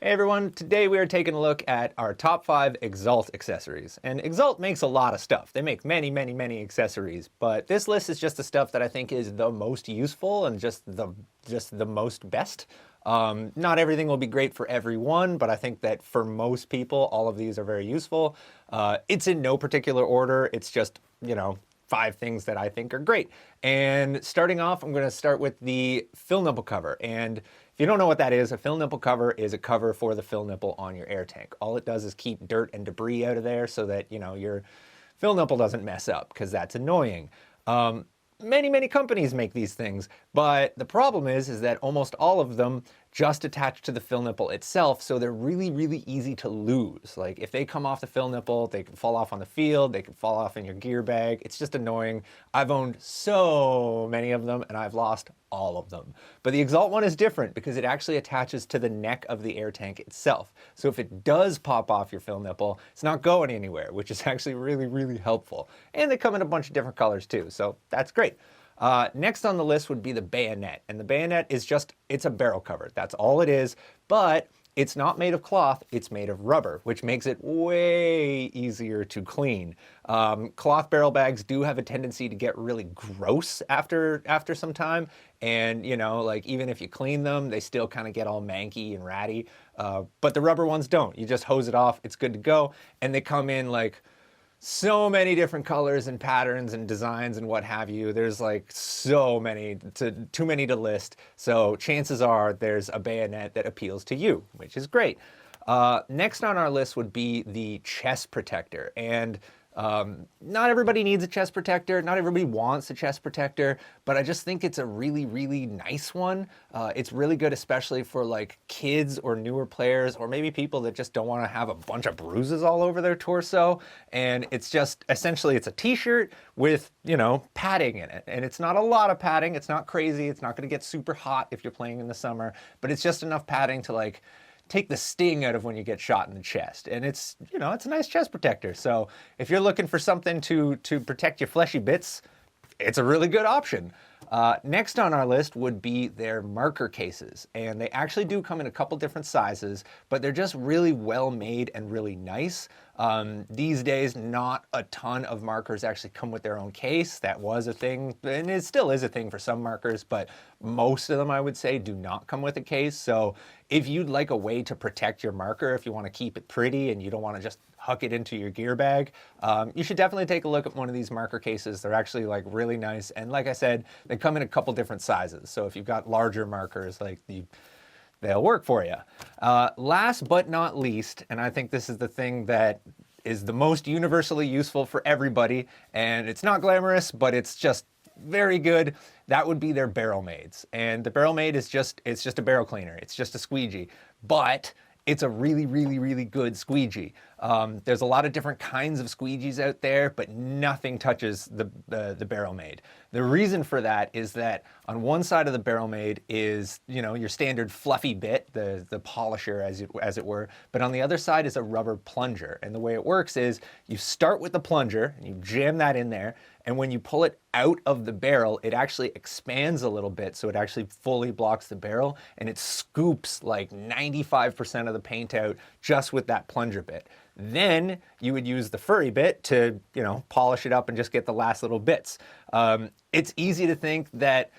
Hey everyone, today we are taking a look at our top 5 Exalt accessories. And Exalt makes a lot of stuff. They make many accessories, but this list is just the stuff that I think is the most useful and just the most best. Not everything will be great for everyone, but I think that for most people, all of these are very useful. It's in no particular order. It's just, 5 things that I think are great. And starting off, I'm going to start with the fill nipple cover. And if you don't know what that is, a fill nipple cover is a cover for the fill nipple on your air tank. All it does is keep dirt and debris out of there so that, your fill nipple doesn't mess up, because that's annoying. Many companies make these things, but the problem is that almost all of them just attach to the fill nipple itself, so they're really easy to lose. Like, if they come off the fill nipple, they can fall off on the field, they can fall off in your gear bag. It's just annoying. I've owned so many of them, and I've lost all of them. But the Exalt one is different because it actually attaches to the neck of the air tank itself. So if it does pop off your fill nipple, it's not going anywhere, which is actually really helpful. And they come in a bunch of different colors too, so that's great. Next on the list would be the Bayonet. And the Bayonet is it's a barrel cover. That's all it is, but it's not made of cloth, it's made of rubber, which makes it way easier to clean. Cloth barrel bags do have a tendency to get really gross after some time. And, like, even if you clean them, they still kind of get all manky and ratty. But the rubber ones don't. You just hose it off, it's good to go. And they come in like so many different colors and patterns and designs and what have you. There's like so many, too many to list. So chances are there's a Bayonet that appeals to you, which is great. Next on our list would be the chest protector. And not everybody needs a chest protector. Not everybody wants a chest protector, but I just think it's a really nice one. It's really good, especially for like kids or newer players, or maybe people that just don't want to have a bunch of bruises all over their torso. And it's just, essentially, it's a t-shirt with, padding in it. And it's not a lot of padding. It's not crazy. It's not going to get super hot if you're playing in the summer, but it's just enough padding to like take the sting out of when you get shot in the chest. And it's, it's a nice chest protector. So if you're looking for something to protect your fleshy bits, it's a really good option. Next on our list would be their marker cases. And they actually do come in a couple different sizes, but they're just really well made and really nice. These days, not a ton of markers actually come with their own case. That was a thing, and it still is a thing for some markers, but most of them, I would say, do not come with a case. So if you'd like a way to protect your marker, if you want to keep it pretty and you don't want to just huck it into your gear bag, you should definitely take a look at one of these marker cases. They're actually like really nice. And like I said, they come in a couple different sizes. So if you've got larger markers, they'll work for you. Last but not least, and I think this is the thing that is the most universally useful for everybody, and it's not glamorous, but it's just very good. That would be their barrel maids. And the barrel maid it's just a barrel cleaner. It's just a squeegee, but it's a really good squeegee. There's a lot of different kinds of squeegees out there, but nothing touches the barrel maid. The reason for that is that on one side of the barrel maid is, your standard fluffy bit, the polisher as it were, but on the other side is a rubber plunger. And the way it works is you start with the plunger and you jam that in there, and when you pull it out of the barrel, it actually expands a little bit, so it actually fully blocks the barrel, and it scoops like 95% of the paint out just with that plunger bit. Then you would use the furry bit to, polish it up and just get the last little bits. It's easy to think that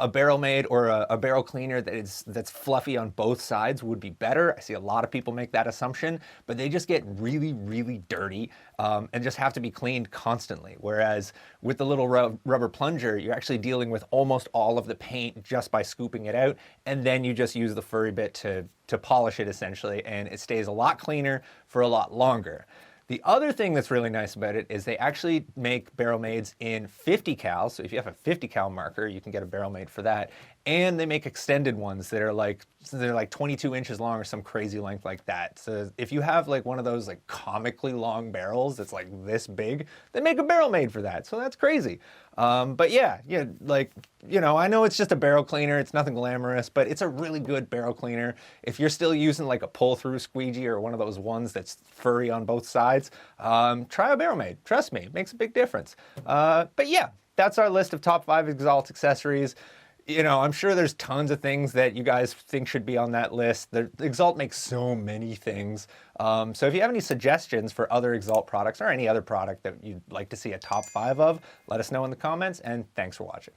a barrel maid or a barrel cleaner that's fluffy on both sides would be better. I see a lot of people make that assumption, but they just get really dirty and just have to be cleaned constantly. Whereas with the little rubber plunger, you're actually dealing with almost all of the paint just by scooping it out, and then you just use the furry bit to polish it essentially, and it stays a lot cleaner for a lot longer. The other thing that's really nice about it is they actually make barrel maids in 50 cal. So if you have a 50 cal marker, you can get a barrel maid for that. And they make extended ones that are like 22 inches long or some crazy length like that. So if you have like one of those like comically long barrels that's like this big, they make a barrel maid for that. So that's crazy. But yeah, I know it's just a barrel cleaner. It's nothing glamorous, but it's a really good barrel cleaner. If you're still using like a pull-through squeegee or one of those ones that's furry on both sides, try a barrel maid. Trust me, it makes a big difference. But yeah, that's our list of top 5 Exalt accessories. you know, I'm sure there's tons of things that you guys think should be on that list. Exalt makes so many things. So if you have any suggestions for other Exalt products or any other product that you'd like to see a top 5 of, let us know in the comments, and thanks for watching.